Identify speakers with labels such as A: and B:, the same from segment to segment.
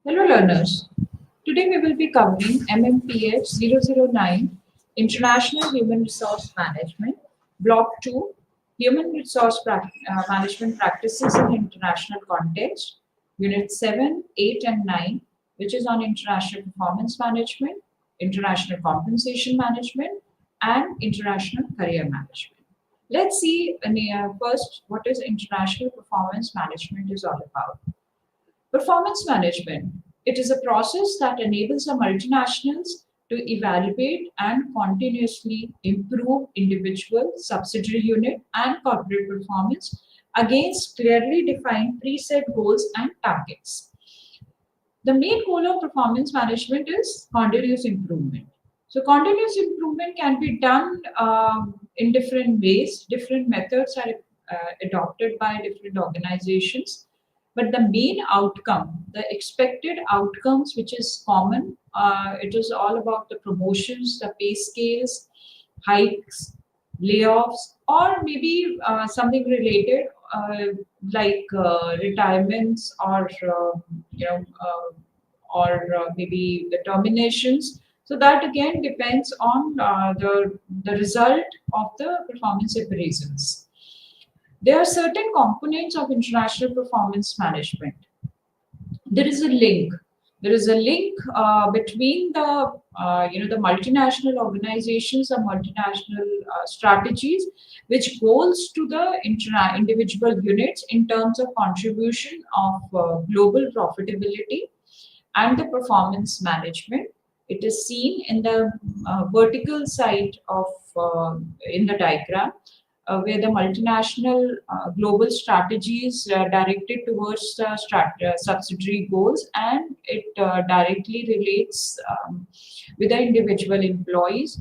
A: Hello learners. Today we will be covering MMPH 009 International Human Resource Management, Block 2 Human Resource Management Practices in International Context, Unit 7, 8 and 9, which is on International Performance Management, International Compensation Management and International Career Management. Let's see first what is International Performance Management is all about. Performance management. It is a process that enables the multinationals to evaluate and continuously improve individual, subsidiary unit, and corporate performance against clearly defined preset goals and targets. The main goal of performance management is continuous improvement. So, continuous improvement can be done in different ways. Different methods are adopted by different organizations. But the main outcome, the expected outcomes, which is common, it is all about the promotions, the pay scales, hikes, layoffs, or maybe something related retirements or maybe the terminations. So that again depends on the result of the performance appraisals. There are certain components of international performance management. There is a link. There is a link between the multinational organizations, the multinational strategies, which goes to the individual units in terms of contribution of global profitability and the performance management. It is seen in the vertical side of in the diagram, where the multinational global strategies directed towards the subsidiary goals, and it directly relates with the individual employees,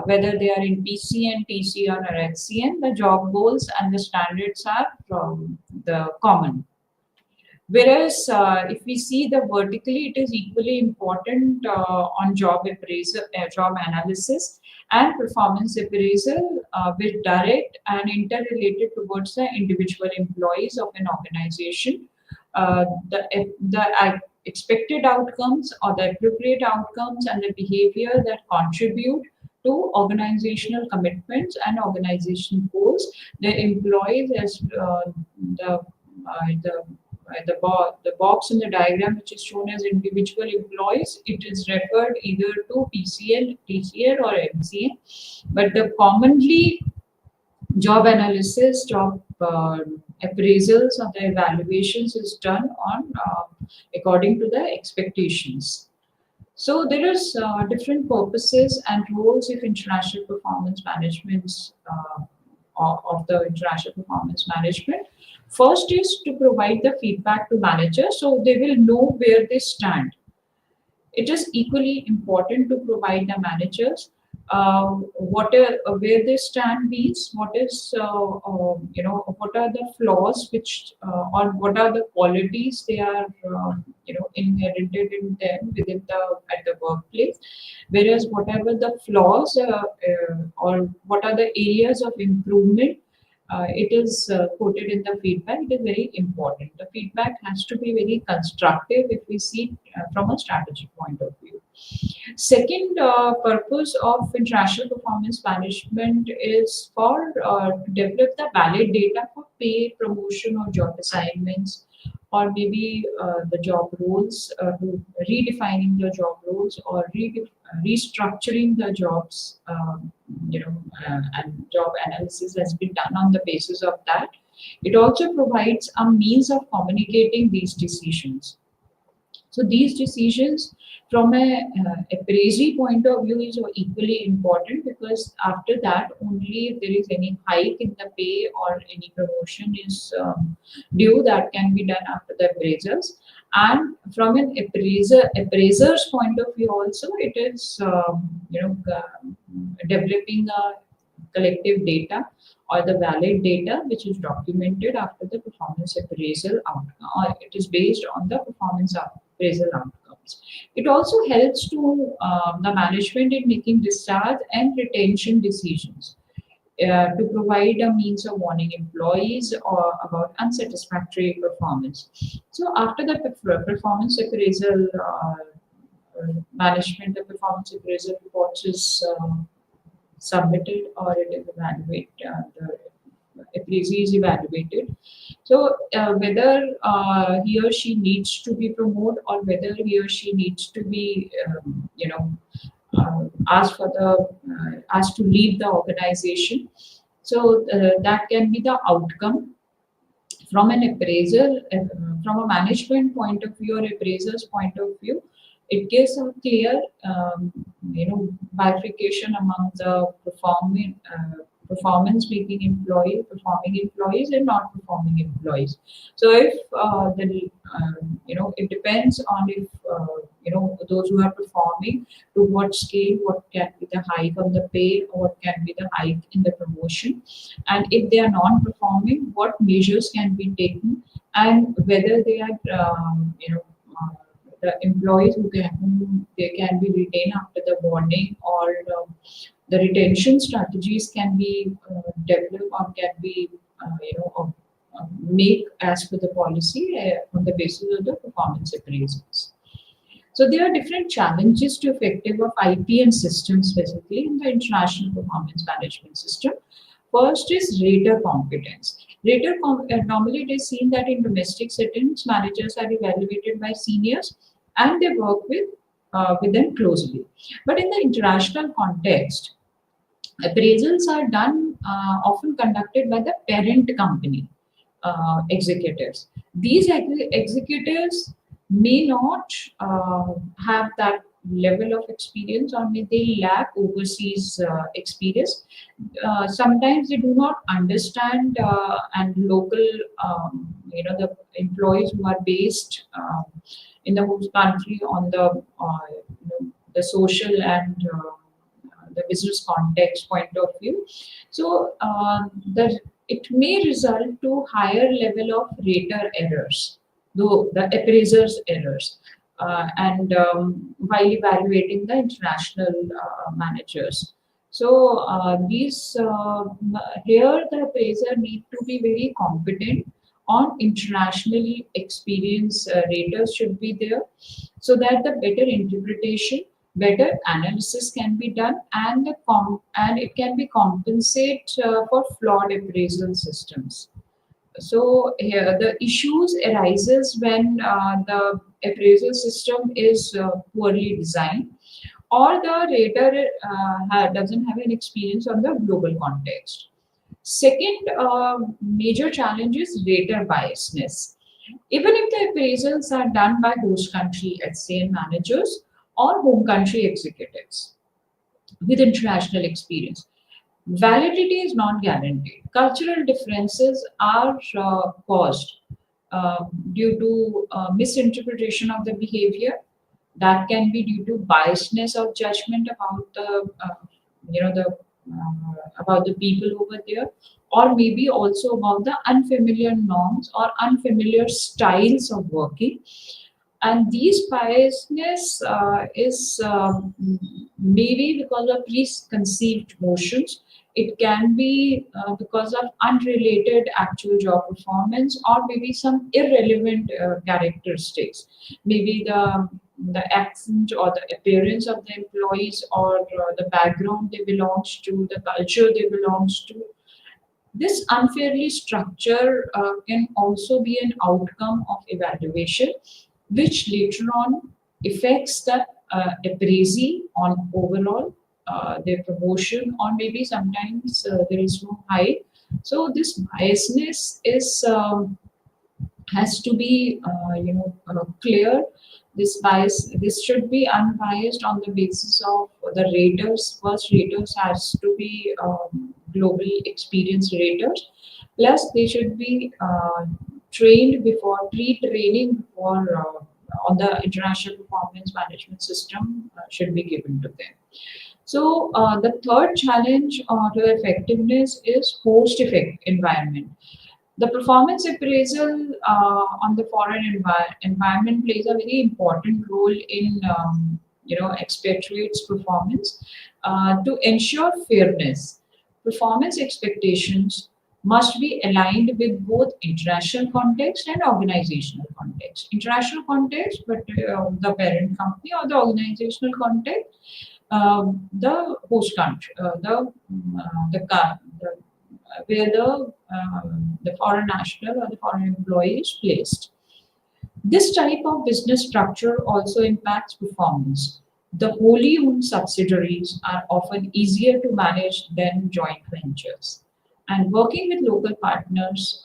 A: whether they are in PCN, TCN, or HCN. The job goals and the standards are the common. Whereas if we see the vertically, it is equally important on job appraisal, job analysis and performance appraisal, with direct and interrelated towards the individual employees of an organization. The expected outcomes or the appropriate outcomes and the behavior that contribute to organizational commitments and organization goals. The employees as the the box in the diagram, which is shown as individual employees, it is referred either to PCL, TCL, or MCN. But the commonly job analysis, job appraisals, or the evaluations is done on according to the expectations. So there is different purposes and roles of international performance management, of the international performance management. First is to provide the feedback to managers so they will know where they stand. It is equally important to provide the managers where they stand means what is what are the flaws which or what are the qualities they are inherited in them within the at the workplace, whereas whatever the flaws or what are the areas of improvement, it is quoted in the feedback. It is very important. The feedback has to be very constructive if we see from a strategic point of view. Second purpose of international performance management is for to develop the valid data for pay, promotion, or job assignments, or maybe the job roles, redefining the job roles, or restructuring the jobs. And job analysis has been done on the basis of that. It also provides a means of communicating these decisions. So these decisions from a appraisee point of view is equally important, because after that only if there is any hike in the pay or any promotion is due, that can be done after the appraisals. And from an appraiser's point of view also, it is developing a collective data or the valid data which is documented after the performance appraisal outcome, or it is based on the performance appraisal outcomes. It also helps to the management in making discharge and retention decisions. to provide a means of warning employees or about unsatisfactory performance. So after the performance appraisal management, the performance appraisal report is submitted or it is evaluated, the appraisee is evaluated. So whether he or she needs to be promoted or whether he or she needs to be, asked to leave the organization. So that can be the outcome from an appraisal, from a management point of view or appraiser's point of view. It gives a clear, bifurcation among the performance making employees, performing employees, and not performing employees. So if it depends on if those who are performing, to what scale, what can be the hike on the pay, or what can be the hike in the promotion, and if they are non-performing, what measures can be taken, and whether they are, the employees whom they can be retained after the warning, or the retention strategies can be developed or can be, make as per the policy on the basis of the performance appraisals. So there are different challenges to effective of IPM systems, specifically in the international performance management system. First is rater competence. Normally it is seen that in domestic settings, managers are evaluated by seniors and they work with them closely. But in the international context, appraisals are done, often conducted by the parent company executives. These executives may not have that level of experience, or may they lack overseas experience. Sometimes they do not understand, and local, the employees who are based in the host country on the social and the business context point of view. So it may result to higher level of rater errors, though the appraiser's errors, and while evaluating the international managers. So these here the appraiser need to be very competent on internationally experienced raters should be there, so that the better interpretation, better analysis can be done, and and it can be compensate for flawed appraisal systems. So here the issues arises when the appraisal system is poorly designed, or the rater doesn't have an experience on the global context. Second major challenge is rater biasness. Even if the appraisals are done by host country HCM managers or home country executives with international experience, validity is not guaranteed. Cultural differences are caused due to misinterpretation of the behavior. That can be due to biasness of judgment about the, the about the people over there, or maybe also about the unfamiliar norms or unfamiliar styles of working. And these biasness is maybe because of preconceived notions. It can be because of unrelated actual job performance, or maybe some irrelevant characteristics. Maybe the accent or the appearance of the employees, or the background they belongs to, the culture they belongs to. This unfairly structure can also be an outcome of evaluation, which later on affects the appraisee on overall their promotion, or maybe sometimes there is no high. So this biasness is has to be clear. This should be unbiased on the basis of the raters. First, raters has to be globally experienced raters, plus they should be trained before pre-training before on the international performance management system should be given to them. So the third challenge to effectiveness is host effect environment. The performance appraisal on the foreign environment plays a very important role in expatriates' performance to ensure fairness. performance expectations must be aligned with both international context and organizational context. International context, but the parent company, or the organizational context, the host country, where the foreign national or the foreign employee is placed. This type of business structure also impacts performance. The wholly owned subsidiaries are often easier to manage than joint ventures. And working with local partners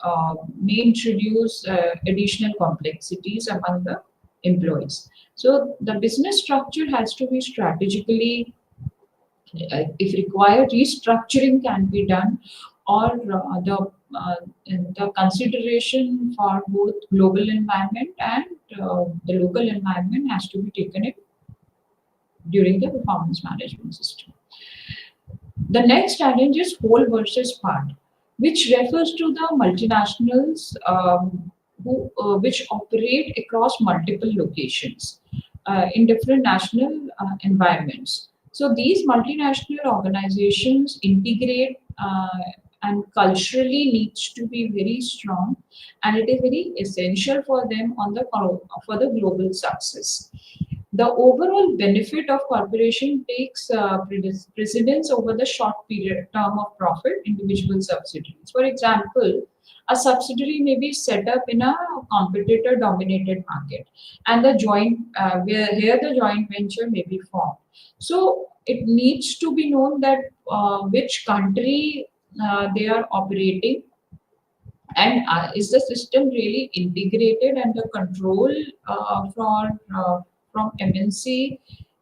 A: may introduce additional complexities among the employees. So the business structure has to be strategically, if required, restructuring can be done, or the consideration for both global environment and the local environment has to be taken in during the performance management system. The next challenge is whole versus part, which refers to the multinationals which operate across multiple locations in different national environments. So these multinational organizations integrate and culturally needs to be very strong, and it is very essential for them on the for the global success. The overall benefit of corporation takes precedence over the short period term of profit individual subsidiaries. For example, a subsidiary may be set up in a competitor dominated market, and the joint where here the joint venture may be formed. So it needs to be known that which country they are operating, and is the system really integrated, and the control from MNC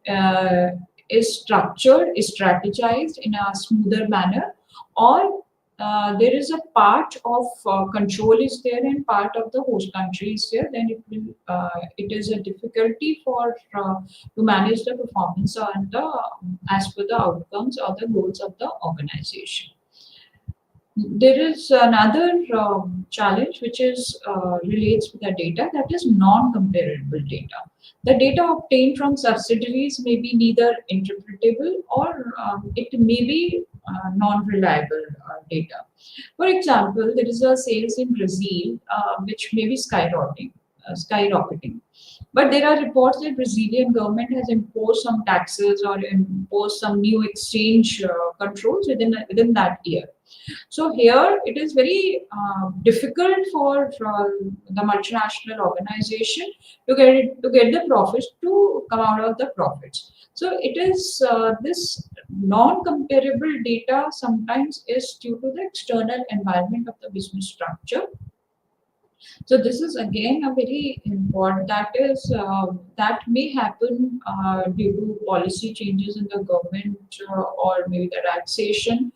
A: uh, is structured, is strategized in a smoother manner, or there is a part of control is there and part of the host country is there, then it is a difficulty for to manage the performance and the as per the outcomes or the goals of the organization. There is another challenge which is relates with the data, that is non-comparable data. The data obtained from subsidiaries may be neither interpretable or it may be non-reliable data. For example, there is a sales in Brazil which may be skyrocketing. But there are reports that Brazilian government has imposed some taxes or imposed some new exchange controls within that year. So here it is very difficult for the multinational organization to get the profits to come out of the profits. So it is this non-comparable data sometimes is due to the external environment of the business structure. So this is again a very important, that may happen due to policy changes in the government, or maybe the taxation,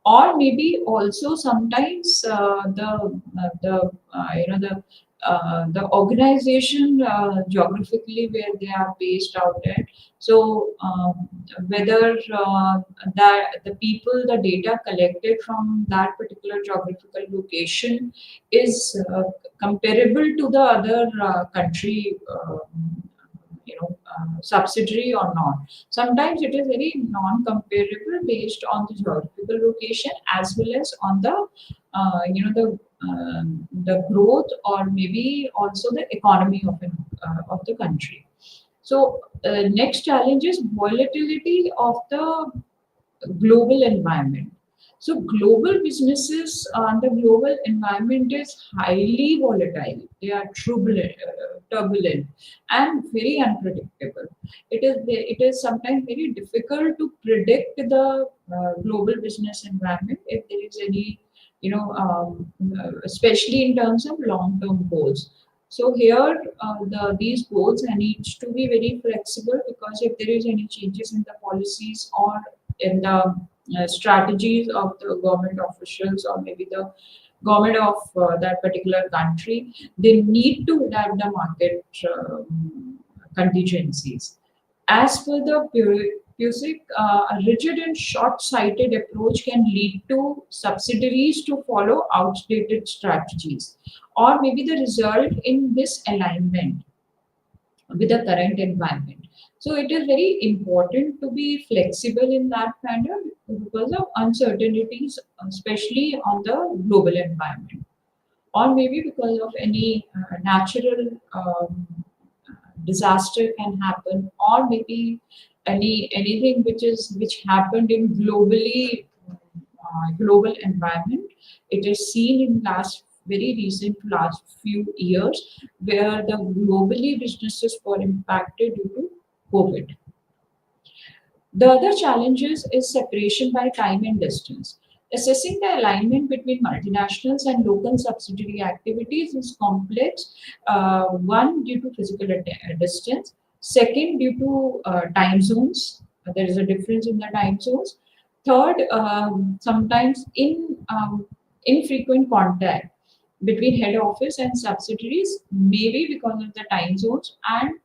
A: or maybe also sometimes the organization geographically where they are based out at. So whether that the people, the data collected from that particular geographical location is comparable to the other country subsidiary or not. Sometimes it is very non-comparable based on the geographical location as well as on the the growth or maybe also the economy of the country. So next challenge is volatility of the global environment. So global businesses, the global environment is highly volatile. They are turbulent and very unpredictable. It is sometimes very difficult to predict the global business environment if there is any, especially in terms of long-term goals. So here, these goals needs to be very flexible, because if there is any changes in the policies or in the strategies of the government officials or maybe the government of that particular country, they need to adapt the market contingencies. As per the PUSIC, a rigid and short-sighted approach can lead to subsidiaries to follow outdated strategies, or maybe the result in misalignment with the current environment. So it is very important to be flexible in that manner because of uncertainties, especially on the global environment, or maybe because of any natural disaster can happen, or maybe anything which happened in global environment. It is seen in last few years where the globally businesses were impacted due to COVID. The other challenges is separation by time and distance. Assessing the alignment between multinationals and local subsidiary activities is complex. One, due to physical distance. Second, due to time zones. There is a difference in the time zones. Third, sometimes infrequent contact between head office and subsidiaries, maybe because of the time zones, and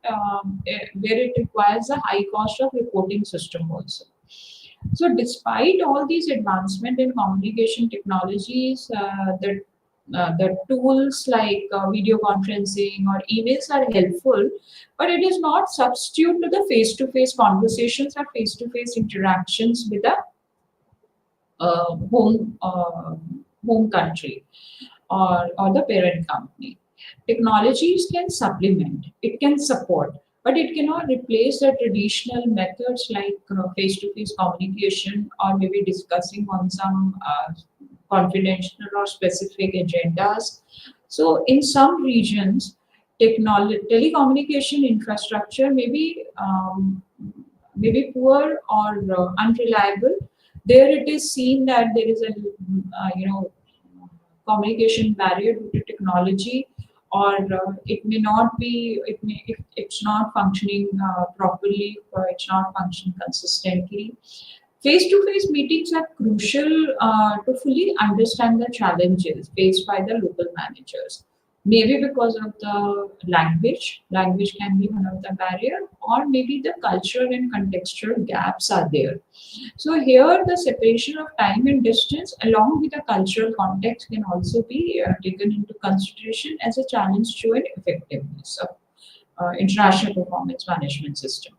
A: where it requires a high cost of reporting system also. So, despite all these advancement in communication technologies, the tools like video conferencing or emails are helpful, but it is not substitute to the face-to-face conversations or face-to-face interactions with the home country, or the parent company. Technologies can supplement, it can support, but it cannot replace the traditional methods like face-to-face communication, or maybe discussing on some confidential or specific agendas. So, in some regions, telecommunication infrastructure may be poor or unreliable. There, it is seen that there is a communication barrier due to technology, or it may not be, if it's not functioning properly, or it's not functioning consistently. Face to face meetings are crucial to fully understand the challenges faced by the local managers. Maybe because of the language can be one of the barrier, or maybe the cultural and contextual gaps are there. So here, the separation of time and distance, along with the cultural context, can also be taken into consideration as a challenge to an effectiveness of international performance management system.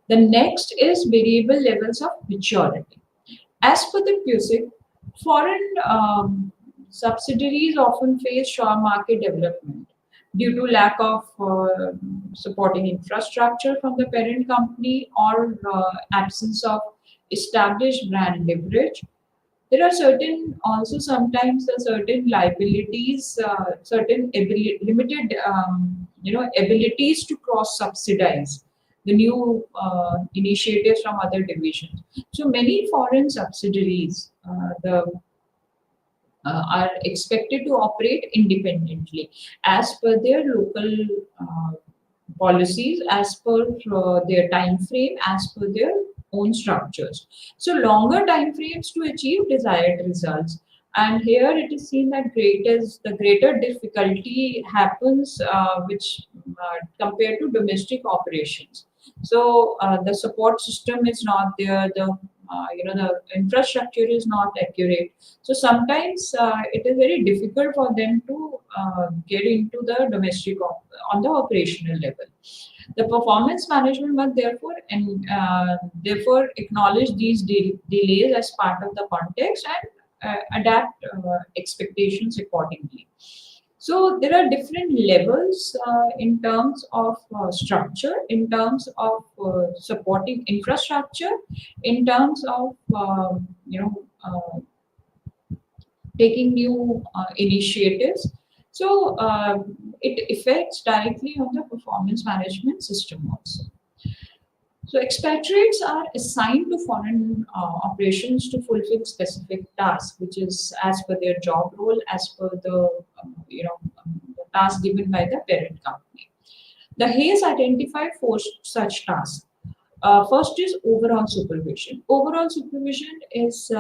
A: The next is variable levels of maturity. As per the PUSIC, foreign subsidiaries often face short market development due to lack of supporting infrastructure from the parent company, or absence of established brand leverage. There are certain also sometimes the certain liabilities, certain limited abilities to cross subsidize the new initiatives from other divisions. So many foreign subsidiaries, the are expected to operate independently as per their local uh, policies, as per their time frame, as per their own structures. So longer time frames to achieve desired results. And here it is seen that the greater difficulty happens, which compared to domestic operations. So the support system is not there. The infrastructure is not accurate. So sometimes it is very difficult for them to get into the on the operational level. The performance management must therefore acknowledge these delays as part of the context, and adapt expectations accordingly. So there are different levels in terms of structure, in terms of supporting infrastructure, in terms of taking new initiatives. So it affects directly on the performance management system also. So expatriates are assigned to foreign operations to fulfill specific tasks, which is as per their job role, as per the the task given by the parent company. The Hayes identified four such tasks. First is overall supervision. Overall supervision is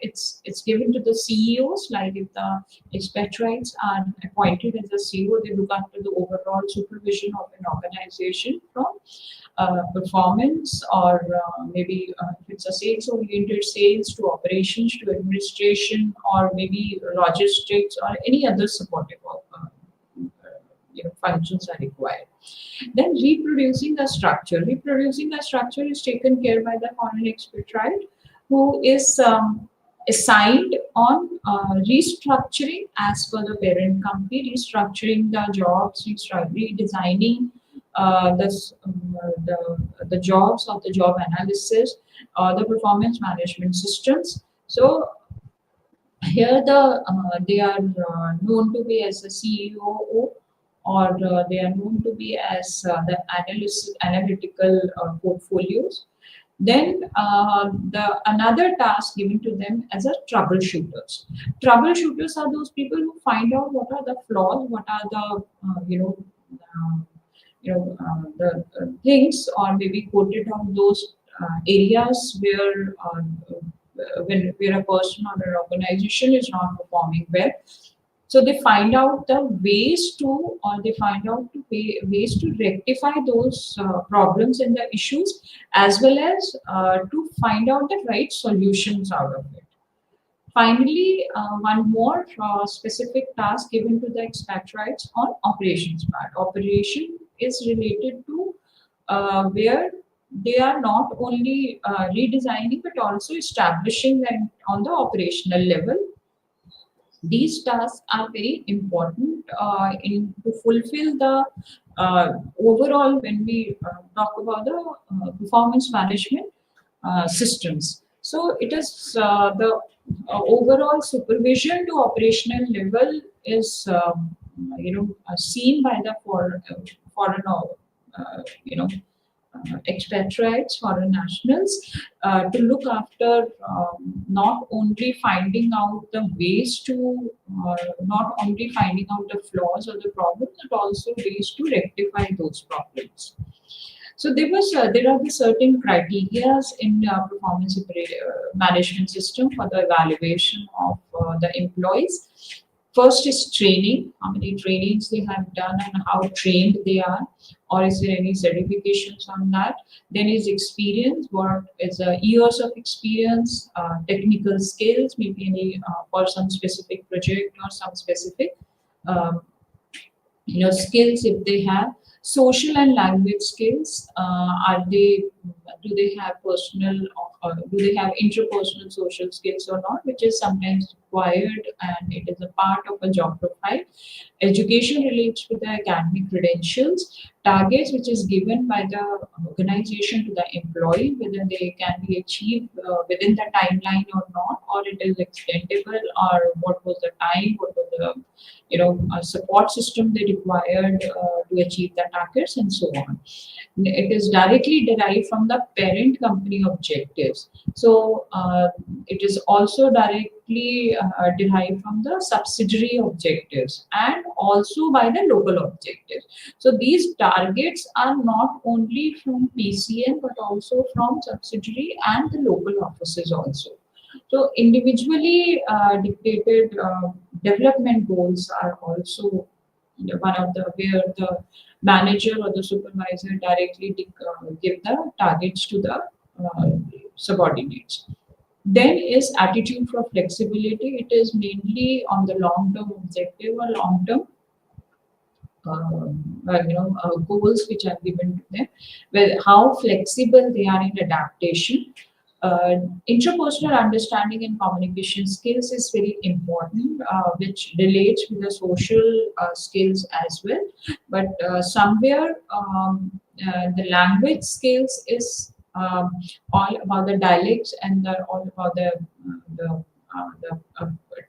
A: it's given to the CEOs. Like if the expatriates are appointed as a CEO, they look after the overall supervision of an organization from performance, or maybe if it's a sales oriented, sales to operations to administration, or maybe logistics or any other supportive functions are required. Then reproducing the structure. Reproducing the structure is taken care by the foreign expatriate who is assigned on restructuring as per the parent company, restructuring the jobs, redesigning the jobs of the job analysis, the performance management systems. So here they are known to be as a CEO or they are known to be as the analytical portfolios. Then the another task given to them as a troubleshooters. Troubleshooters are those people who find out what are the flaws, what are the uh, the things, or maybe quoted on those areas where where a person or an organization is not performing well. So they find out the ways to, or they find out ways to rectify those problems and the issues, as well as to find out the right solutions out of it. Finally, one more specific task given to the expatriates on operations part. Operation is related to where they are not only redesigning but also establishing them on the operational level. These tasks are very important in to fulfill the overall when we talk about the performance management systems. So it is the overall supervision to operational level is seen by the foreign expatriates, foreign nationals, to look after not only finding out the ways to, not only finding out the flaws or the problems, but also ways to rectify those problems. So there are the certain criteria in management system for the evaluation of the employees. First is training, how many trainings they have done and how trained they are, or is there any certifications on that. Then is experience, what is years of experience, technical skills, maybe any for some specific project or some specific um, skills if they have. Social and language skills, are they, do they have personal or do they have interpersonal social skills or not, which is sometimes required and it is a part of a job profile. Education relates to the academic credentials. Targets which is given by the organization to the employee, whether they can be achieved within the timeline or not, or it is extendable, or what was the time, what was the support system they required to achieve the targets, and so on. It is directly derived from the parent company objectives. So it is also directly derived from the subsidiary objectives and also by the local objectives. So these targets are not only from PCN but also from subsidiary and the local offices also. So individually dictated development goals are also one of the where the manager or the supervisor directly give the targets to the subordinates. Then is attitude for flexibility. It is mainly on the long-term objective or long-term goals which are given to them, where how flexible they are in adaptation. Interpersonal understanding and communication skills is very important, which relates with the social skills as well. But somewhere the language skills is all about the dialects and all about the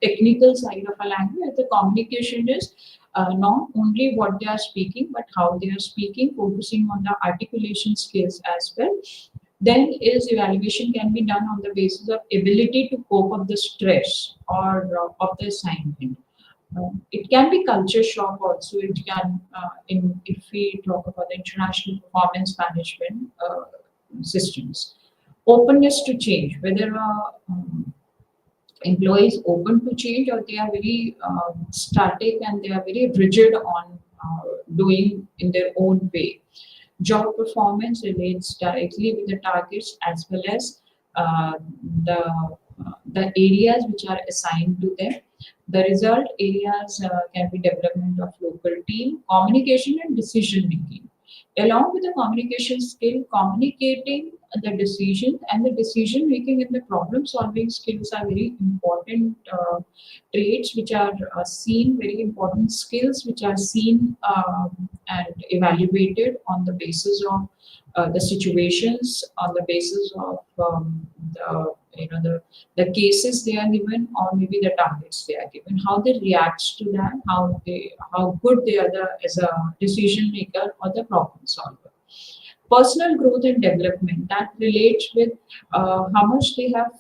A: technical side of a language. The communication is not only what they are speaking, but how they are speaking, focusing on the articulation skills as well. Then is evaluation can be done on the basis of ability to cope up the stress or of the assignment. It can be culture shock also. It can, if we talk about the international performance management systems, openness to change, whether employees open to change or they are very static and they are very rigid on doing in their own way. Job performance relates directly with the targets as well as uh, the the areas which are assigned to them. The result areas can be development of local team, communication and decision making. Along with the communication skill, communicating the decision and the decision making and the problem solving skills are very important traits which are seen, very important skills which are seen and evaluated on the basis of the situations, on the basis of the cases they are given, or maybe the targets they are given, how they react to that, how good they are as a decision maker or the problem solver. Personal growth and development that relates with how much they have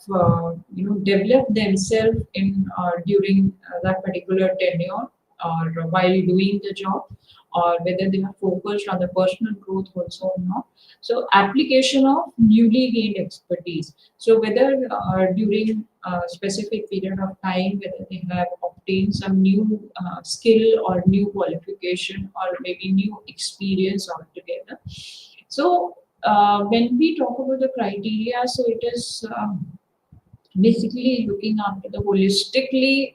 A: developed themselves in during that particular tenure or while doing the job, or whether they have focused on the personal growth also or not. So application of newly gained expertise, so whether during a specific period of time, whether they have obtained some new skill or new qualification or maybe new experience altogether. So when we talk about the criteria, so it is basically looking after the holistically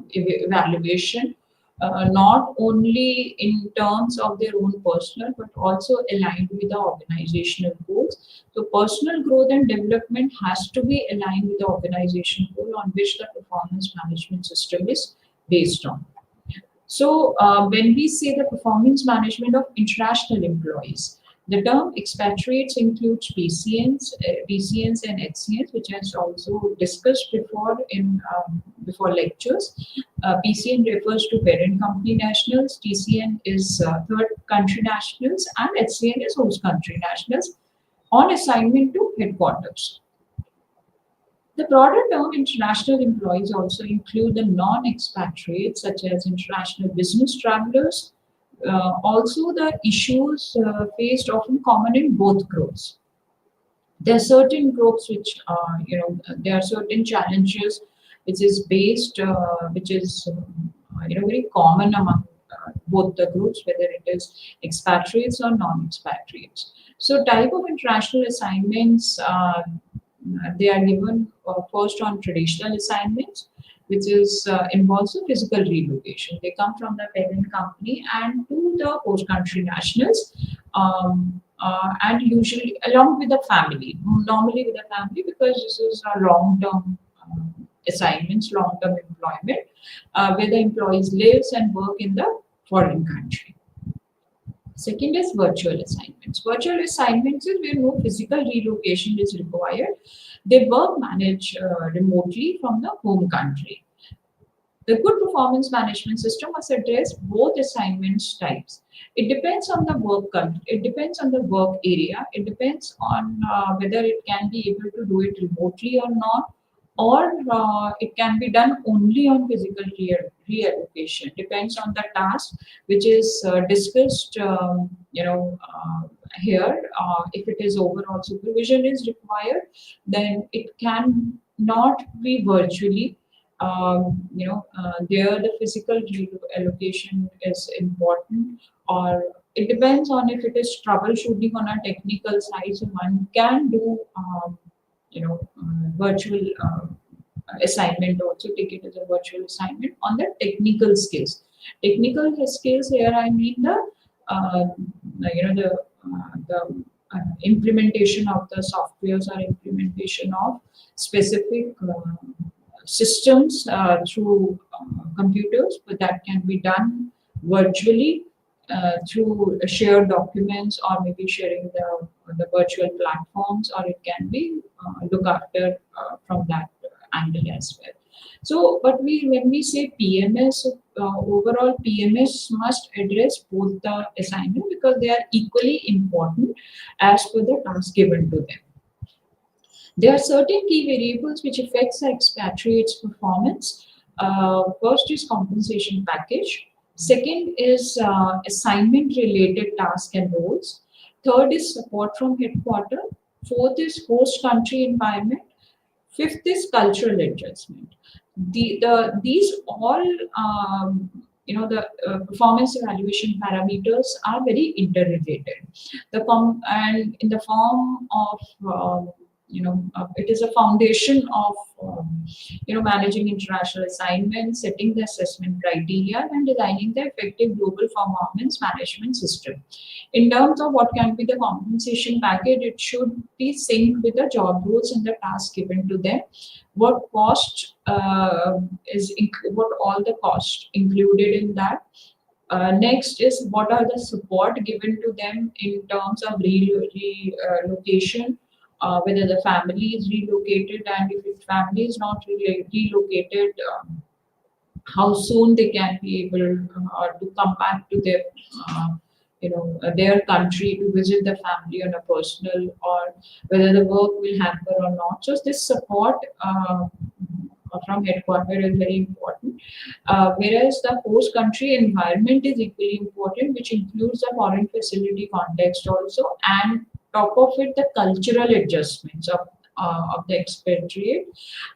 A: evaluation, not only in terms of their own personal, but also aligned with the organizational goals. So personal growth and development has to be aligned with the organization goal on which the performance management system is based on. So, when we say the performance management of international employees, the term expatriates includes PCNs and HCNs, which has also discussed before in before lectures. PCN refers to parent company nationals, TCN is third country nationals, and HCN is host country nationals on assignment to headquarters. The broader term international employees also include the non-expatriates, such as international business travelers. Also, the issues faced often common in both groups. There are certain groups which, there are certain challenges which is based, which is, very common among both the groups, whether it is expatriates or non-expatriates. So, type of international assignments. They are given first on traditional assignments, which is involves a physical relocation. They come from the parent company and to the host country nationals, and usually along with the family, normally with the family, because this is a long-term assignments, long-term employment, where the employees lives and work in the foreign country. Second is virtual assignments. Virtual assignments is where no physical relocation is required. They work managed remotely from the home country. The good performance management system must address both assignments types. It depends on the work country. It depends on the work area. It depends on whether it can be able to do it remotely or not, or it can be done only on physical reallocation. Depends on the task which is discussed. Here, if it is overall supervision is required, then it can not be virtually. There the physical allocation is important, or it depends on if it is troubleshooting on a technical side. So one can do, virtual assignment, also take it as a virtual assignment on the technical skills. Technical skills here, I mean uh, the implementation of the softwares or implementation of specific systems through computers, but that can be done virtually through shared documents, or maybe sharing the virtual platforms, or it can be look after from that angle as well. So, but when we say PMS, overall PMS must address both the assignment because they are equally important as per the task given to them. There are certain key variables which affects the expatriate's performance. First is compensation package. Second is assignment related task and roles. Third is support from headquarter. Fourth is host country environment. Fifth is cultural adjustment. These all the performance evaluation parameters are very interrelated. And in the form of it is a foundation of managing international assignments, setting the assessment criteria, and designing the effective global performance management system. In terms of what can be the compensation package, it should be synced with the job roles and the tasks given to them. What cost what all the cost included in that. Next is what are the support given to them in terms of relocation, whether the family is relocated, and if the family is not relocated, how soon they can be able to come back to their country to visit the family on a personal, or whether the work will hamper or not. So this support from headquarters is very important. Whereas the host country environment is equally important, which includes the foreign facility context also, and top of it the cultural adjustments of the expatriate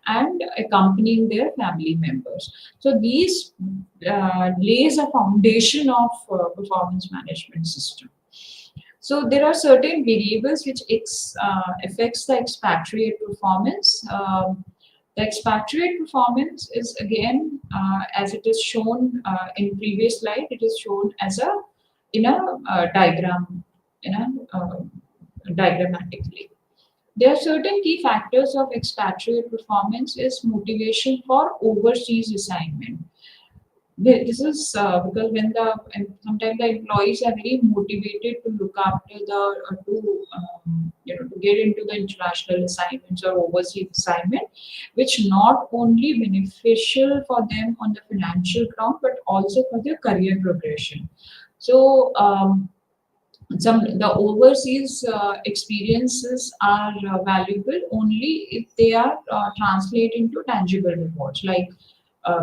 A: and accompanying their family members. So these lays a foundation of performance management system. So there are certain variables which affects the expatriate performance. The expatriate performance is again, as it is shown in previous slide, it is shown as a in a diagram, in a diagrammatically. There are certain key factors of expatriate performance is motivation for overseas assignment. This is because and sometimes the employees are very motivated to look after to get into the international assignments or overseas assignment, which not only beneficial for them on the financial ground but also for their career progression. So some the overseas experiences are valuable only if they are translated into tangible rewards like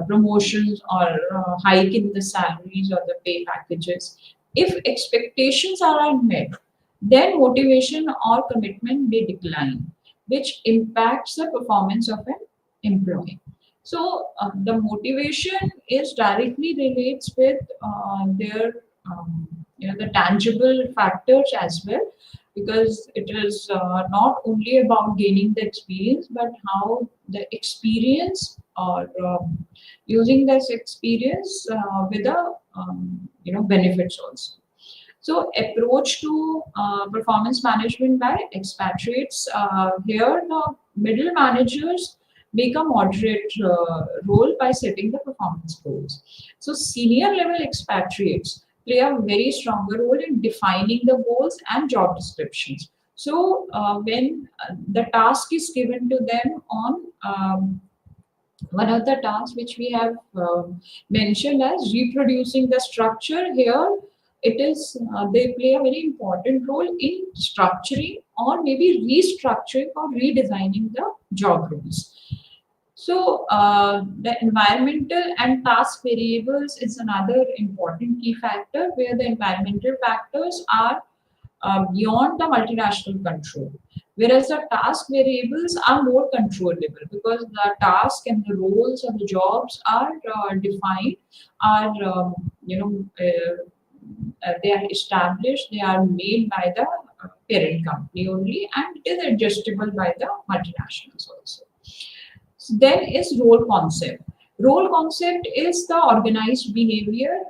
A: promotions or hike in the salaries or the pay packages. If expectations are unmet, then motivation or commitment may decline, which impacts the performance of an employee. So the motivation is directly relates with their the tangible factors as well, because it is not only about gaining the experience but how the experience or using this experience with the benefits also. So approach to performance management by expatriates. Here the middle managers make a moderate role by setting the performance goals. So senior level expatriates play a very stronger role in defining the goals and job descriptions. So when the task is given to them on one of the tasks which we have mentioned as reproducing the structure, here it is they play a very important role in structuring or maybe restructuring or redesigning the job roles. So the environmental and task variables is another important key factor, where the environmental factors are beyond the multinational control, whereas the task variables are more controllable because the task and the roles and the jobs are defined, are they are established, they are made by the parent company only, and it is adjustable by the multinationals also. Then is role concept. Role concept is the organized behavior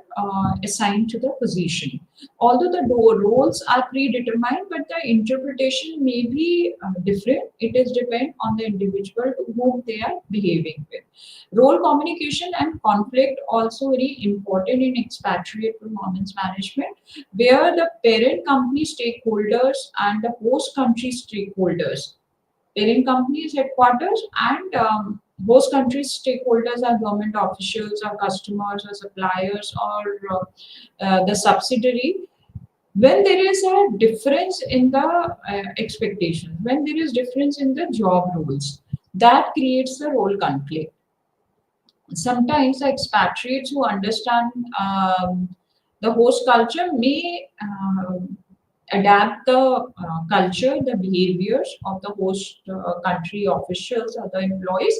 A: assigned to the position. Although the roles are predetermined, but the interpretation may be different. It is depend on the individual to whom they are behaving with. Role communication and conflict also very important in expatriate performance management, where the parent company stakeholders and the host country stakeholders, parent company's headquarters and host countries stakeholders are government officials or customers or suppliers or the subsidiary. When there is a difference in the expectation, when there is difference in the job roles, that creates the role conflict. Sometimes the expatriates who understand the host culture may adapt the culture, the behaviors of the host country officials or the employees,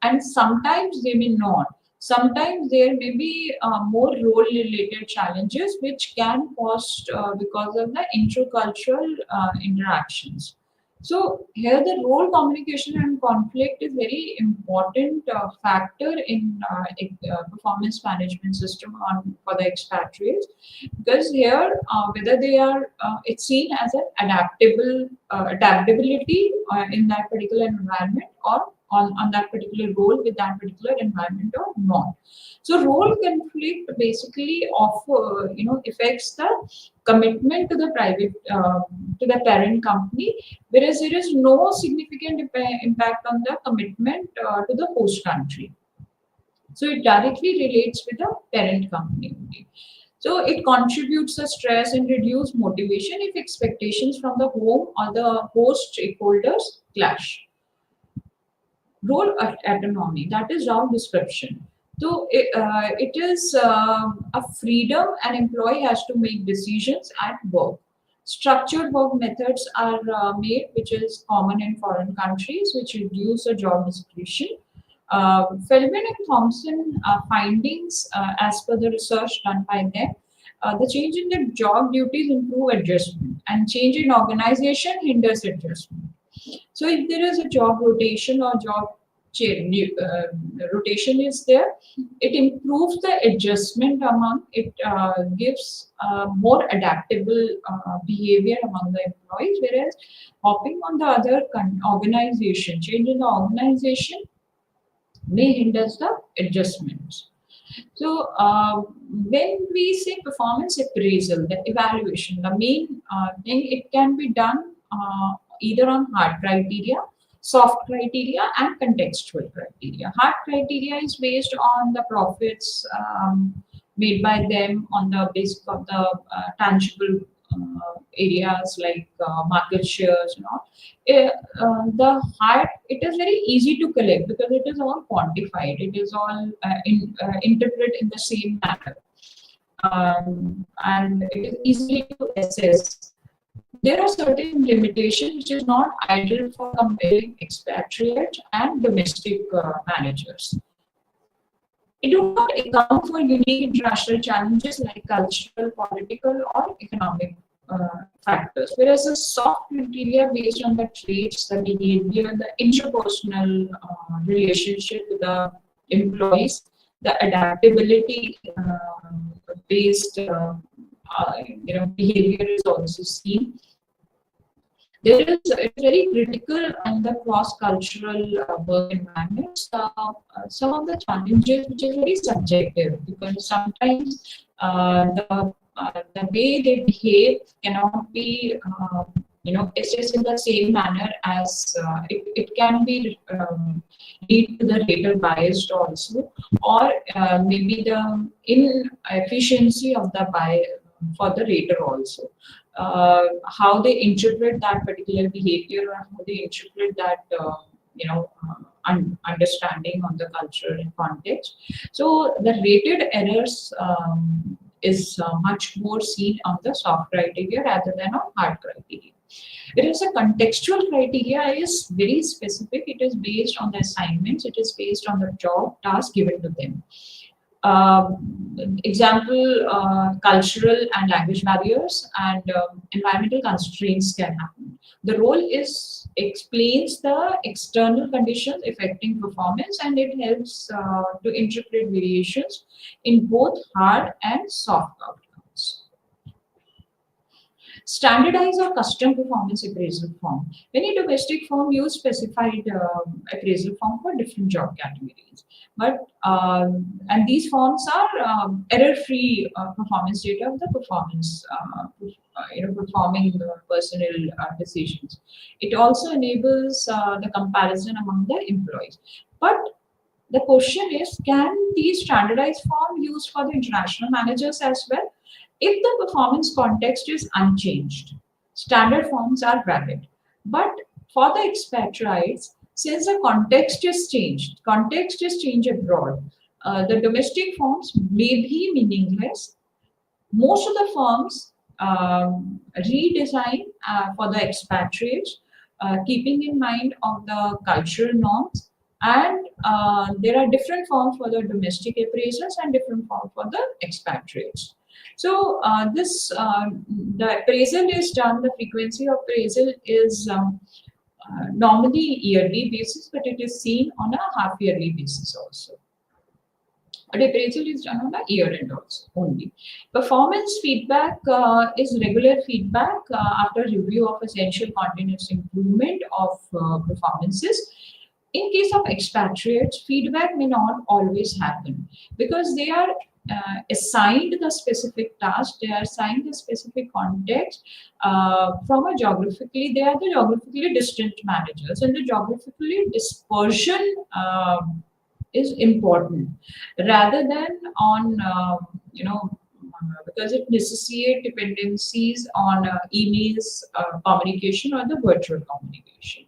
A: and sometimes they may not. Sometimes there may be more role-related challenges which can cause because of the intercultural interactions. So here the role communication and conflict is very important factor in performance management system on for the expatriates, because here whether they are it's seen as an adaptability in that particular environment, or on that particular role with that particular environment or not. So role conflict basically offer, affects the commitment to the private to the parent company, whereas there is no significant impact on the commitment to the host country. So it directly relates with the parent company only. So it contributes the stress and reduce motivation if expectations from the home or the host stakeholders clash. Role autonomy, that is job description. So it is a freedom an employee has to make decisions at work. Structured work methods are made, which is common in foreign countries, which reduce the job description. Feldman and Thompson findings, as per the research done by them, the change in the job duties improve adjustment, and change in organization hinders adjustment. So if there is a job rotation or job rotation is there, it improves the adjustment among, it gives more adaptable behavior among the employees, whereas hopping on the other organization, change in the organization may hinder the adjustments. So, when we say performance appraisal, the evaluation, the main thing, it can be done either on hard criteria, soft criteria, and contextual criteria. Hard criteria is based on the profits made by them on the basis of the tangible areas like market shares, the hard, it is very easy to collect because it is all quantified, it is all interpreted in the same manner, and it is easy to assess. There are certain limitations which is not ideal for comparing expatriate and domestic managers. It do not account for unique international challenges like cultural, political, or economic factors. Whereas the soft criteria based on the traits, the behavior, the interpersonal relationship with the employees, the adaptability based behavior is also seen. There is, it's very critical in the cross-cultural work environments. Some of the challenges which is very subjective, because sometimes the way they behave cannot be assessed in the same manner as it can be lead to the data biased also, or maybe the inefficiency of the bias for the rater also. How they interpret that particular behavior, or how they interpret that understanding on the culture and context. So the rated errors is much more seen on the soft criteria rather than on hard criteria. Whereas a contextual criteria is very specific. It is based on the assignments. It is based on the job task given to them. Example, cultural and language barriers and environmental constraints can happen. The role is explains the external conditions affecting performance, and it helps to interpret variations in both hard and soft outcomes. Standardized or custom performance appraisal form. Many domestic firms use specified appraisal form for different job categories, but and these forms are error-free performance data of the performance, performing the personnel decisions. It also enables the comparison among the employees. But the question is, can these standardized form used for the international managers as well? If the performance context is unchanged, standard forms are valid. But for the expatriates, since the context is changed abroad, the domestic forms may be meaningless. Most of the firms redesign for the expatriates, keeping in mind of the cultural norms, and there are different forms for the domestic appraisals and different forms for the expatriates. So the appraisal is done. The frequency of appraisal is normally yearly basis, but it is seen on a half yearly basis also. But appraisal is done on a year end also only. Performance feedback is regular feedback after review of essential continuous improvement of performances. In case of expatriates, feedback may not always happen because they are assigned the specific task, they are assigned the specific context from a geographically, they are the geographically distant managers, and the geographically dispersion is important rather than on because it necessitates dependencies on emails communication or the virtual communication.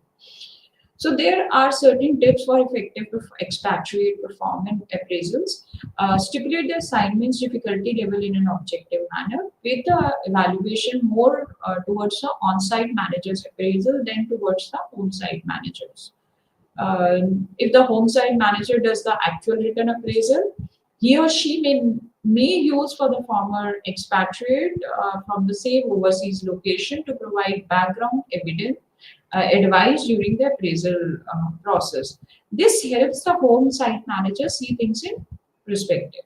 A: So there are certain tips for effective expatriate performance appraisals. Stipulate the assignment's difficulty level in an objective manner, with the evaluation more towards the on-site manager's appraisal than towards the on-site managers. If the home site manager does the actual written appraisal, he or she may use for the former expatriate from the same overseas location to provide background evidence advice during the appraisal process. This helps the home site manager see things in perspective.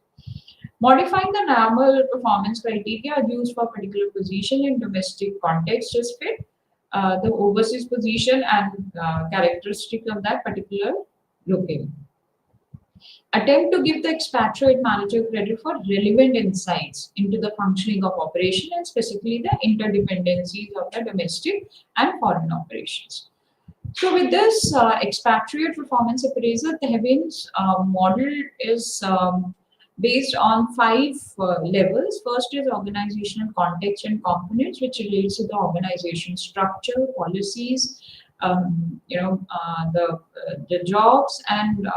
A: Modifying the normal performance criteria used for particular position in domestic context just fit the overseas position and characteristic of that particular locale. Attempt to give the expatriate manager credit for relevant insights into the functioning of operation and specifically the interdependencies of the domestic and foreign operations. So with this expatriate performance appraisal, the Heavens model is based on five levels. First is organizational context and components, which relates to the organization structure, policies, the jobs and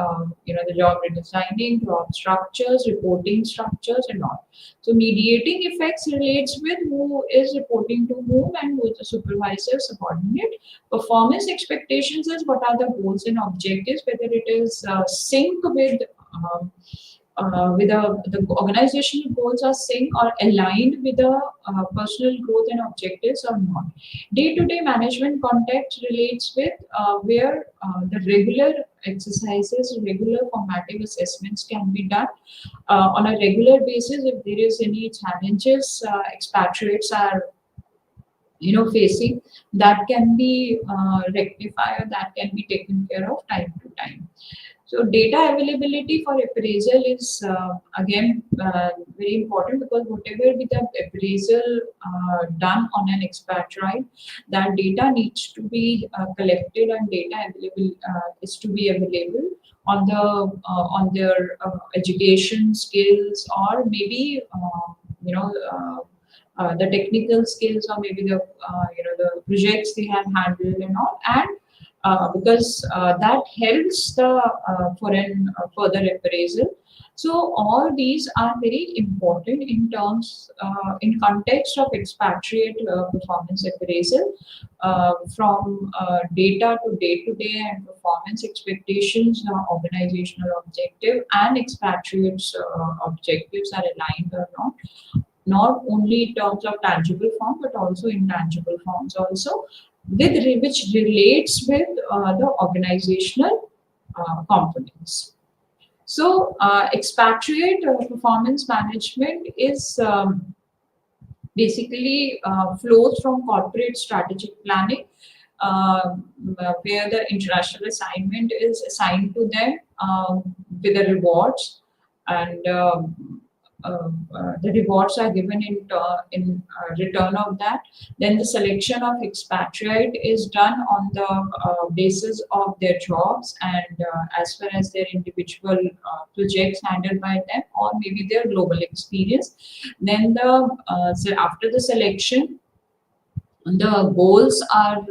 A: the job redesigning, job structures, reporting structures, and all. So mediating effects relates with who is reporting to whom and who is the supervisor, subordinate. Performance expectations is what are the goals and objectives, whether it is sync with the organizational goals are synced or aligned with the personal growth and objectives or not. Day-to-day management context relates with where the regular exercises, regular formative assessments can be done on a regular basis. If there is any challenges expatriates are facing, that can be rectified, that can be taken care of time to time. So data availability for appraisal is again very important, because whatever be the appraisal done on an expatriate, that data needs to be collected and data available is to be available on their education skills, or maybe the technical skills, or maybe the projects they have handled and all, and because that helps the foreign further appraisal. So all these are very important in terms, in context of expatriate performance appraisal, from data to day-to-day and performance expectations, organizational objective and expatriates objectives are aligned or not only in terms of tangible form but also intangible forms also, which relates with the organizational components. So expatriate performance management is basically flows from corporate strategic planning, where the international assignment is assigned to them with the rewards, and the rewards are given in return of that. Then the selection of expatriate is done on the basis of their jobs and as well as their individual projects handled by them, or maybe their global experience. Then so after the selection, the goals are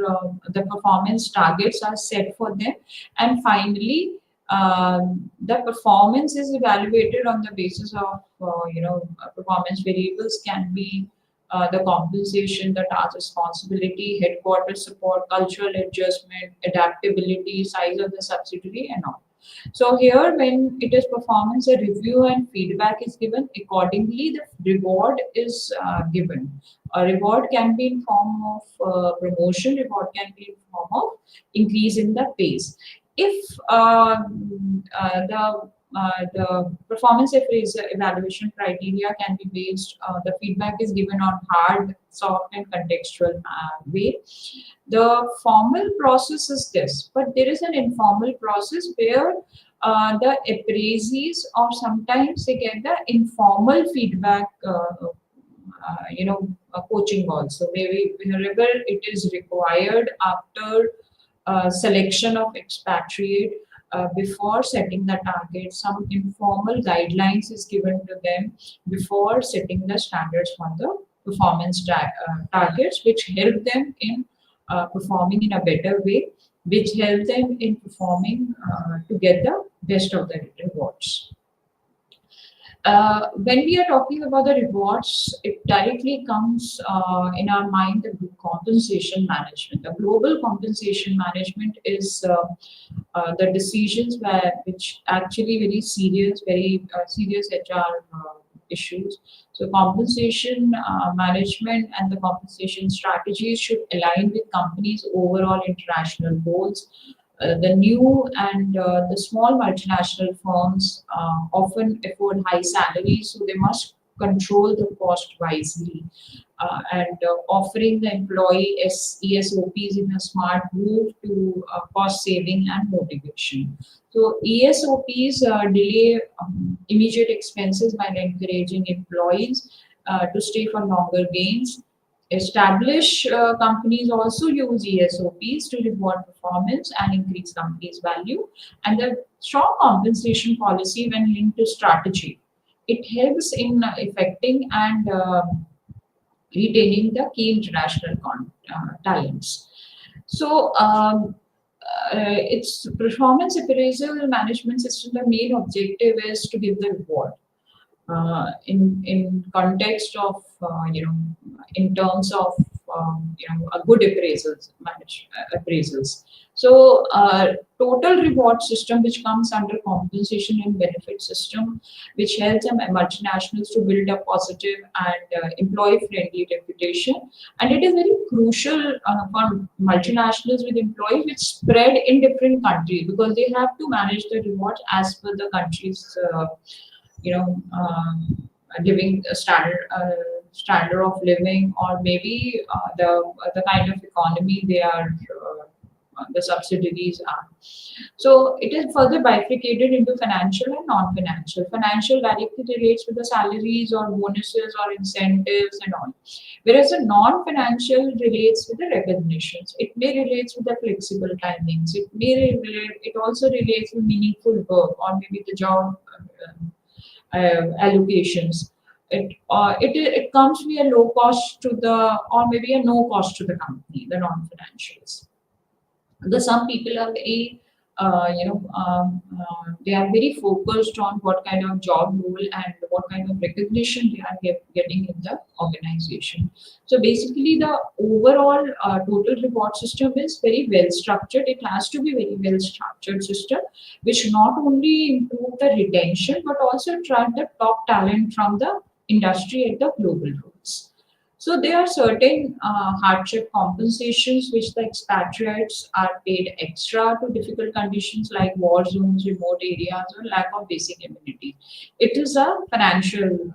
A: the performance targets are set for them, and finally the performance is evaluated on the basis of performance variables can be the compensation, the task responsibility, headquarters support, cultural adjustment, adaptability, size of the subsidiary, and all. So here, when it is performance, a review and feedback is given. Accordingly, the reward is given. A reward can be in form of promotion. Reward can be in form of increase in the pays. If the performance evaluation criteria can be based, the feedback is given on hard, soft, and contextual way. The formal process is this, but there is an informal process where the appraisees or sometimes they get the informal feedback, coaching also. Maybe wherever it is required after selection of expatriate, before setting the target, some informal guidelines is given to them before setting the standards for the performance targets, which help them in performing in a better way, which help them in performing to get the best of the rewards. When we are talking about the rewards, it directly comes in our mind the compensation management. The global compensation management is the decisions which actually very serious HR issues. So compensation management and the compensation strategies should align with companies' overall international goals. The new and the small multinational firms often afford high salaries, so they must control the cost wisely and offering the employee ESOPs in a smart move to cost saving and motivation. So ESOPs delay immediate expenses while encouraging employees to stay for longer gains. Established companies also use ESOPs to reward performance and increase companies' value. And the strong compensation policy, when linked to strategy, it helps in effecting and retaining the key international talents. So, its performance appraisal management system, the main objective is to give the reward in context of in terms of a good appraisals. So total reward system which comes under compensation and benefit system, which helps them multinationals to build a positive and employee friendly reputation, and it is very crucial for multinationals with employees which spread in different countries, because they have to manage the rewards as per the country's you know, living standard of living, or maybe the kind of economy they are, the subsidiaries are. So it is further bifurcated into financial and non-financial. Financial directly relates with the salaries or bonuses or incentives and all, whereas the non-financial relates with the recognitions. It may relate with the flexible timings. It also relates with meaningful work or maybe the job allocations. It comes to be a low cost to the, or maybe a no cost to the company, the non-financials. Because some people are very they are very focused on what kind of job role and what kind of recognition they are getting in the organization. So basically the overall total reward system is very well structured. It has to be very well structured system which not only improve the retention but also attract the top talent from the industry at the global roles. So there are certain hardship compensations which the expatriates are paid extra to difficult conditions like war zones, remote areas, or lack of basic amenities. It is a financial,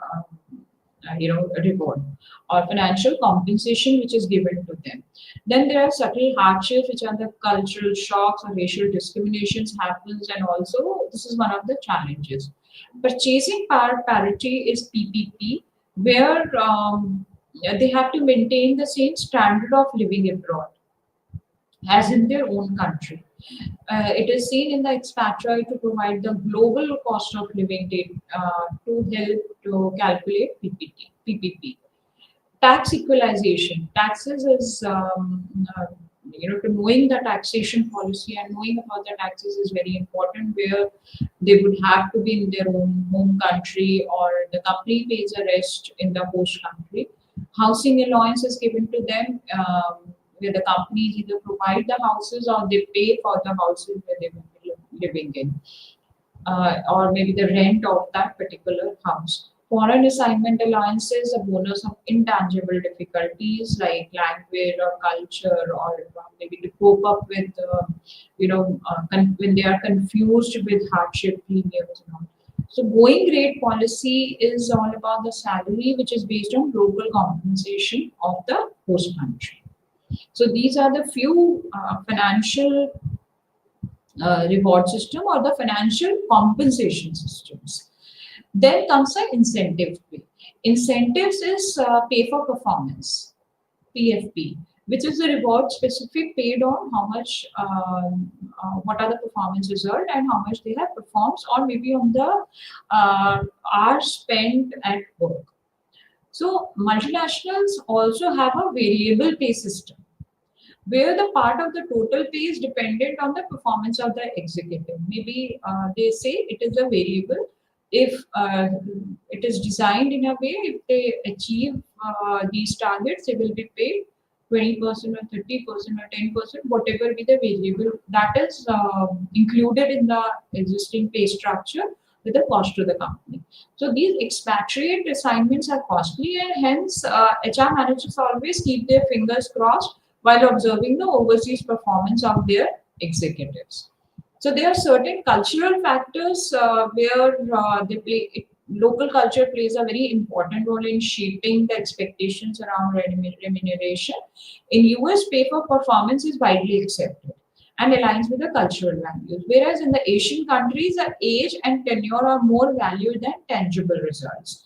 A: reward or financial compensation which is given to them. Then there are subtle hardships which are the cultural shocks or racial discriminations happens, and also this is one of the challenges. Purchasing power parity is PPP, where they have to maintain the same standard of living abroad as in their own country. It is seen in the expatriate to provide the global cost of living data to help to calculate PPP. Tax equalization. Taxes is, to knowing the taxation policy and knowing about the taxes is very important, where they would have to be in their own home country or the company pays the rest in the host country. Housing allowance is given to them, where the companies either provide the houses or they pay for the houses where they will be living in, or maybe the rent of that particular house. Foreign assignment allowances a bonus of intangible difficulties like language or culture, or maybe to cope up with, when they are confused with hardship premiums and all. So, going rate policy is all about the salary, which is based on local compensation of the host country. So, these are the few financial reward system or the financial compensation systems. Then comes the incentive pay. Incentives is pay for performance, PFP, which is the reward specific paid on how much, what are the performance result and how much they have performed, or maybe on the hours spent at work. So multinationals also have a variable pay system where the part of the total pay is dependent on the performance of the executive. Maybe they say it is a variable. If it is designed in a way, if they achieve these targets, they will be paid 20% or 30% or 10%, whatever be the variable that is included in the existing pay structure with the cost to the company. So these expatriate assignments are costly, and hence HR managers always keep their fingers crossed while observing the overseas performance of their executives. So there are certain cultural factors where they play. Local culture plays a very important role in shaping the expectations around remuneration. In US, pay for performance is widely accepted and aligns with the cultural values, whereas in the Asian countries, age and tenure are more valued than tangible results.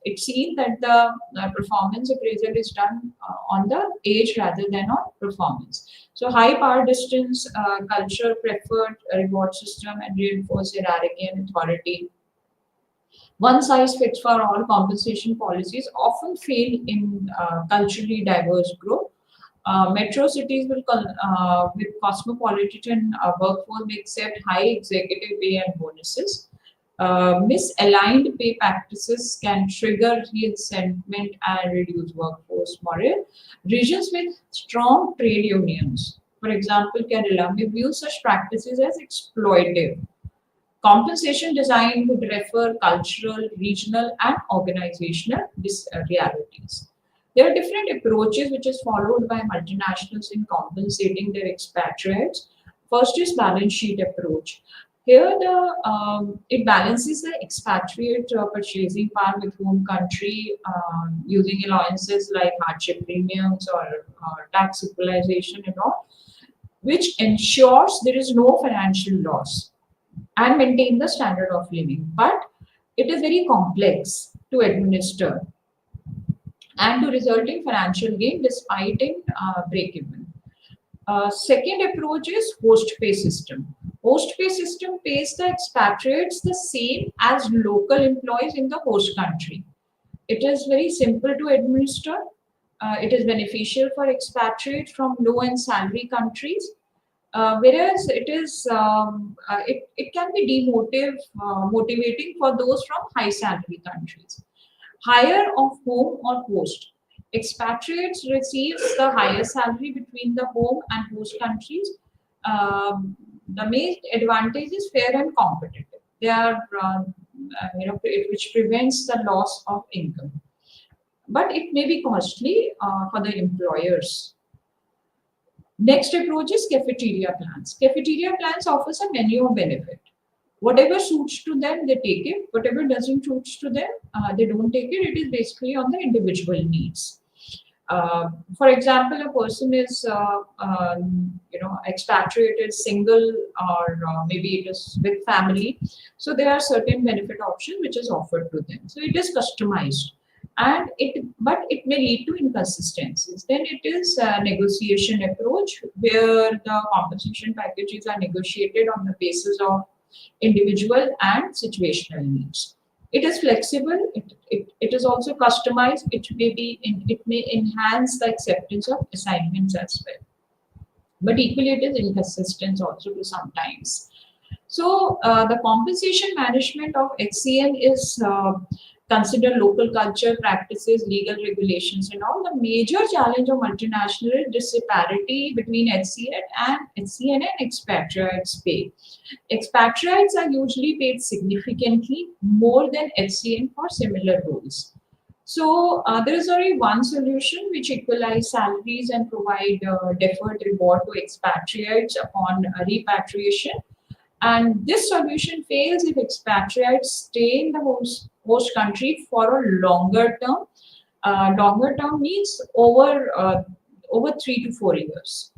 A: It's seen that the performance appraisal is done on the age rather than on performance. So high power distance culture preferred a reward system and reinforce hierarchy and authority. One size fits for all compensation policies often fail in culturally diverse group. Metro cities with cosmopolitan workforce may accept high executive pay and bonuses. Misaligned pay practices can trigger resentment and reduce workforce morale. Regions with strong trade unions, for example, Kerala, may view such practices as exploitative. Compensation design would refer cultural, regional, and organizational realities. There are different approaches which is followed by multinationals in compensating their expatriates. First is balance sheet approach. Here, it balances the expatriate purchasing power with home country using allowances like hardship premiums or tax equalization and all, which ensures there is no financial loss and maintain the standard of living. But it is very complex to administer and to result in financial gain despite in break-even. Second approach is host pay system. Host pay system pays the expatriates the same as local employees in the host country. It is very simple to administer. It is beneficial for expatriates from low and salary countries, whereas it can be motivating for those from high salary countries. Hire of home or host. Expatriates receives the higher salary between the home and host countries. The main advantage is fair and competitive. They are, which prevents the loss of income. But it may be costly for the employers. Next approach is cafeteria plans. Cafeteria plans offers a menu of benefit. Whatever suits to them, they take it. Whatever doesn't suit to them, they don't take it. It is basically on the individual needs. For example, a person is, expatriated, single, or maybe it is with family. So there are certain benefit options which is offered to them. So it is customized, but it may lead to inconsistencies. Then it is a negotiation approach where the compensation packages are negotiated on the basis of individual and situational needs. It is flexible. It is also customized. It may enhance the acceptance of assignments as well. But equally, it is inconsistent also to sometimes. So the compensation management of HCM is consider local culture, practices, legal regulations, and all. The major challenge of multinational is disparity between HCN and expatriates pay. Expatriates are usually paid significantly more than HCN for similar roles. So there is only one solution which equalize salaries and provide deferred reward to expatriates upon repatriation. And this solution fails if expatriates stay in the host country for a longer term. Longer term means over 3 to 4 years.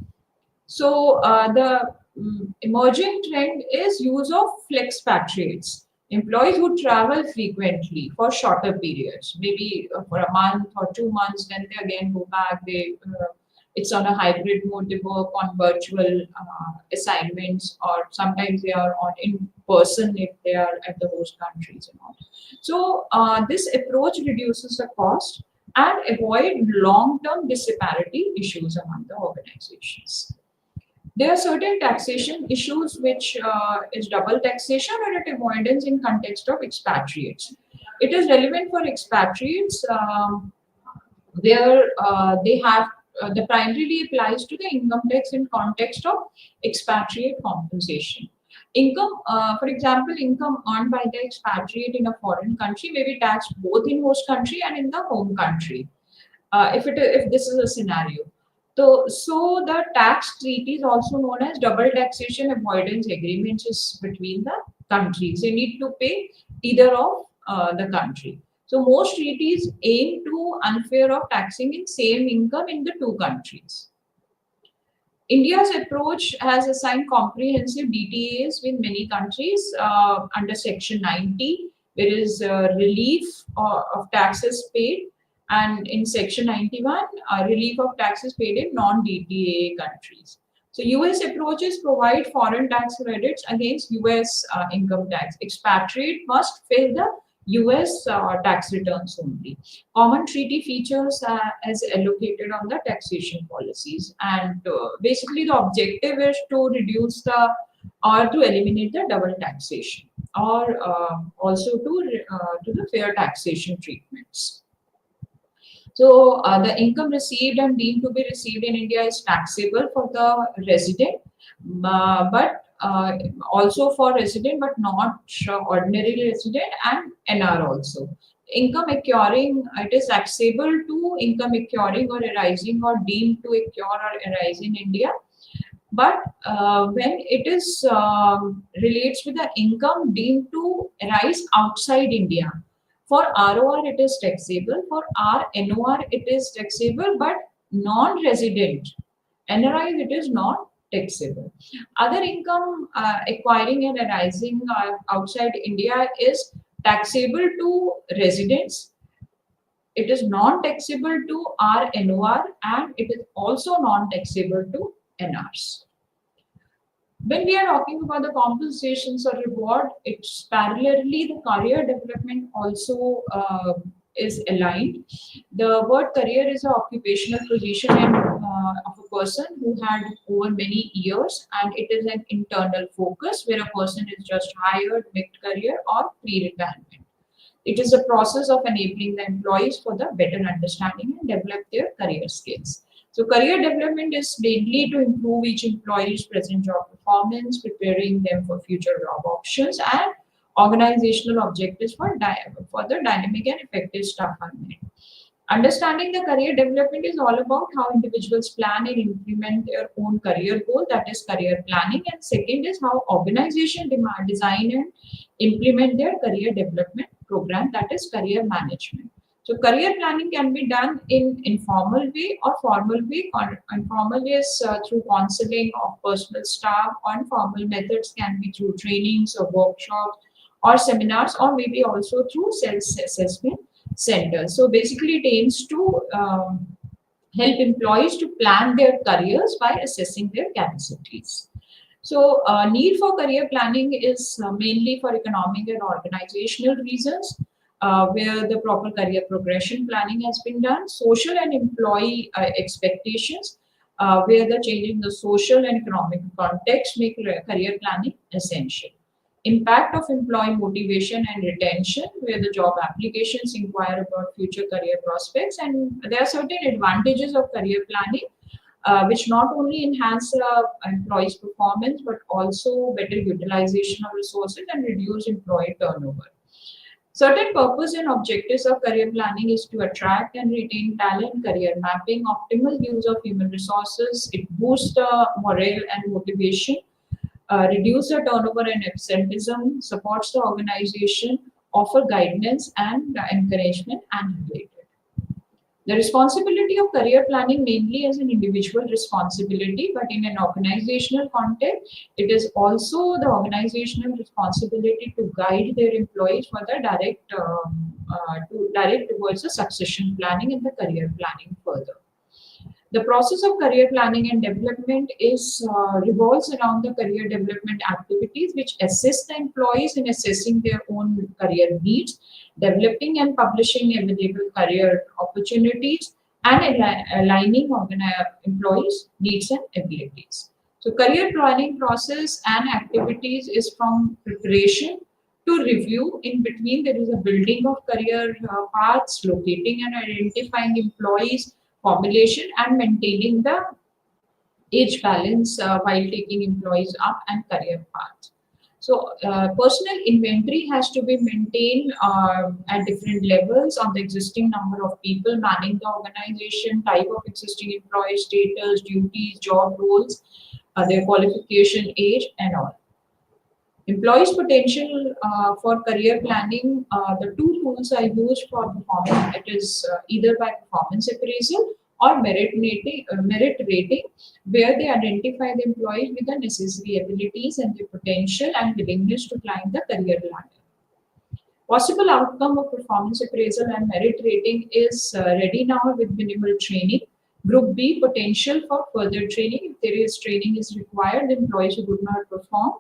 A: So the emerging trend is use of flexpatriates, employees who travel frequently for shorter periods, maybe for a month or 2 months, then they again go back. It's on a hybrid mode. They work on virtual assignments, or sometimes they are on in person if they are at the host countries and all. So this approach reduces the cost and avoid long-term disparity issues among the organizations. There are certain taxation issues which is double taxation or at avoidance in context of expatriates. It is relevant for expatriates where they have the primarily applies to the income tax in context of expatriate compensation. Income, for example, income earned by the expatriate in a foreign country may be taxed both in host country and in the home country if this is a scenario. So the tax treaty is also known as double taxation avoidance agreements is between the countries. They need to pay either of the country. So most treaties aim to unfair of taxing in same income in the two countries. India's approach has assigned comprehensive DTAs with many countries under Section 90. There is relief of taxes paid, and in Section 91, relief of taxes paid in non-DTA countries. So US approaches provide foreign tax credits against US income tax. Expatriate must fill the US tax returns only. Common treaty features as allocated on the taxation policies, and basically the objective is to reduce the or to eliminate the double taxation, or also to the fair taxation treatments. So the income received and deemed to be received in India is taxable for the resident, but also for resident, but not ordinary resident and NR also. Income occurring, it is taxable to income occurring or arising or deemed to occur or arise in India. But when it is relates with the income deemed to arise outside India, for ROR it is taxable, for RNOR it is taxable, but non-resident NRI it is not taxable. Other income acquiring and arising outside India is taxable to residents. It is non-taxable to RNOR, and it is also non-taxable to NRs. When we are talking about the compensations or reward, it's parallelly the career development also is aligned. The word career is an occupational position of a person who had over many years, and it is an internal focus where a person is just hired, mid-career, or pre-retirement. It is a process of enabling the employees for the better understanding and develop their career skills. So career development is mainly to improve each employee's present job performance, preparing them for future job options, and organizational objectives for the dynamic and effective staff management. Understanding the career development is all about how individuals plan and implement their own career goal, that is career planning. And second is how organization design and implement their career development program, that is career management. So career planning can be done in informal way or formal way. Informal is through counseling of personal staff, or formal methods can be through trainings or workshops or seminars, or maybe also through self-assessment centers. So basically it aims to help employees to plan their careers by assessing their capacities. So need for career planning is mainly for economic and organizational reasons, where the proper career progression planning has been done. Social and employee expectations, where the change in the social and economic context make career planning essential. Impact of employee motivation and retention, where the job applications inquire about future career prospects, and there are certain advantages of career planning, which not only enhance employees' performance but also better utilization of resources and reduce employee turnover. Certain purpose and objectives of career planning is to attract and retain talent, career mapping, optimal use of human resources. It boosts the morale and motivation, reduce the turnover and absenteeism, supports the organization, offer guidance and encouragement and related. The responsibility of career planning mainly as an individual responsibility, but in an organizational context, it is also the organizational responsibility to guide their employees for the direct towards the succession planning and the career planning further. The process of career planning and development is revolves around the career development activities which assist the employees in assessing their own career needs, developing and publishing available career opportunities, and aligning employees' needs and abilities. So, career planning process and activities is from preparation to review. In between, there is a building of career paths, locating and identifying employees, formulation and maintaining the age balance while taking employees up and career path. So personal inventory has to be maintained at different levels on the existing number of people manning the organization, type of existing employee status, duties, job roles, their qualification, age, and all. Employees' potential for career planning, the two tools I use for performance, it is either by performance appraisal or merit rating, where they identify the employees with the necessary abilities and the potential and willingness to climb the career ladder. Possible outcome of performance appraisal and merit rating is ready now with minimal training. Group B, potential for further training. If there is training is required, the employees who could not perform.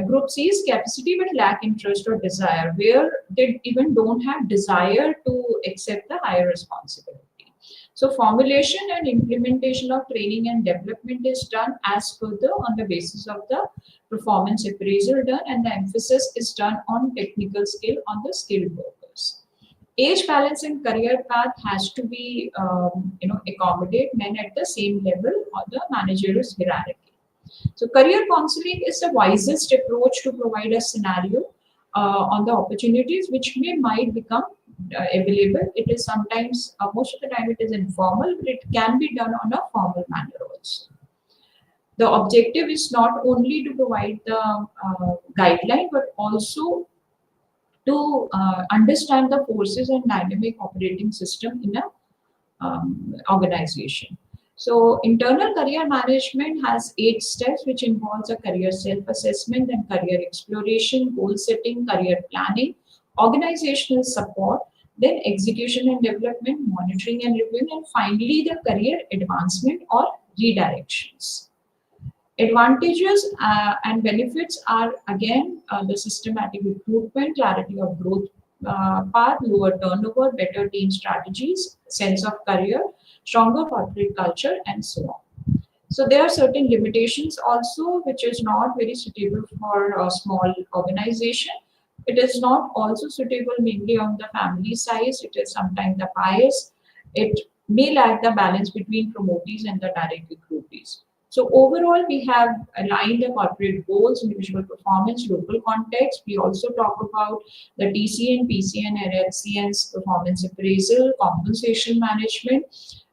A: Group C is capacity but lack interest or desire, where they even don't have desire to accept the higher responsibility. So formulation and implementation of training and development is done as further on the basis of the performance appraisal done, and the emphasis is done on technical skill on the skilled workers. Age balance and career path has to be accommodate men at the same level on the managerial hierarchy. So career counseling is the wisest approach to provide a scenario on the opportunities which might become available. It is sometimes, most of the time it is informal, but it can be done on a formal manner also. The objective is not only to provide the guideline, but also to understand the forces and dynamic operating system in a organization. So internal career management has 8 steps, which involves a career self-assessment and career exploration, goal setting, career planning, organizational support, then execution and development, monitoring and reviewing, and finally the career advancement or redirections. Advantages and benefits are again the systematic recruitment, clarity of growth path, lower turnover, better team strategies, sense of career, stronger corporate culture, and so on. So there are certain limitations also, which is not very suitable for a small organization. It is not also suitable mainly on the family size. It is sometimes the bias. It may lack the balance between promotees and the direct recruitees. So overall, we have aligned the corporate goals, individual performance, local context. We also talk about the TCN, PCN, and LCN's performance appraisal, compensation management,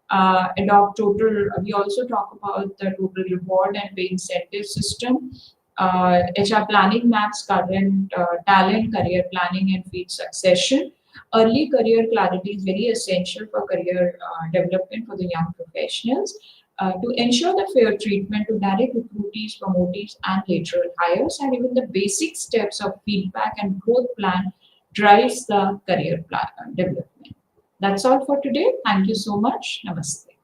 A: adopt total. We also talk about the total reward and pay incentive system. HR planning maps current talent, career planning, and field succession. Early career clarity is very essential for career development for the young professionals. To ensure the fair treatment to direct recruitees, promotees, and lateral hires, and even the basic steps of feedback and growth plan drives the career plan development. That's all for today. Thank you so much. Namaste.